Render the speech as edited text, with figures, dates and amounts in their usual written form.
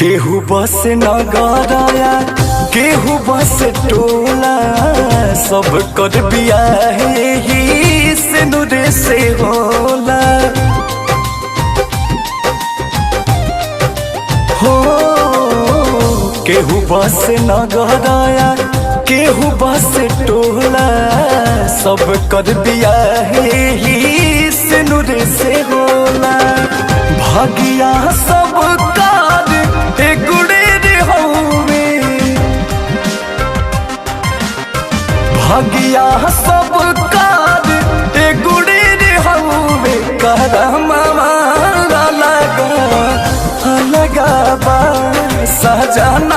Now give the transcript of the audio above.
केहू बस नगरया केहू बस टोला सब कर बियाहे ही से नुरे से होला हो। केहू बस नगरया केहू बस टोला सब कर बियाहे ही से नुरे से होला। भागिया सब भागिया सब कार गुड़े रे हवे करम लगा लगा बा सजना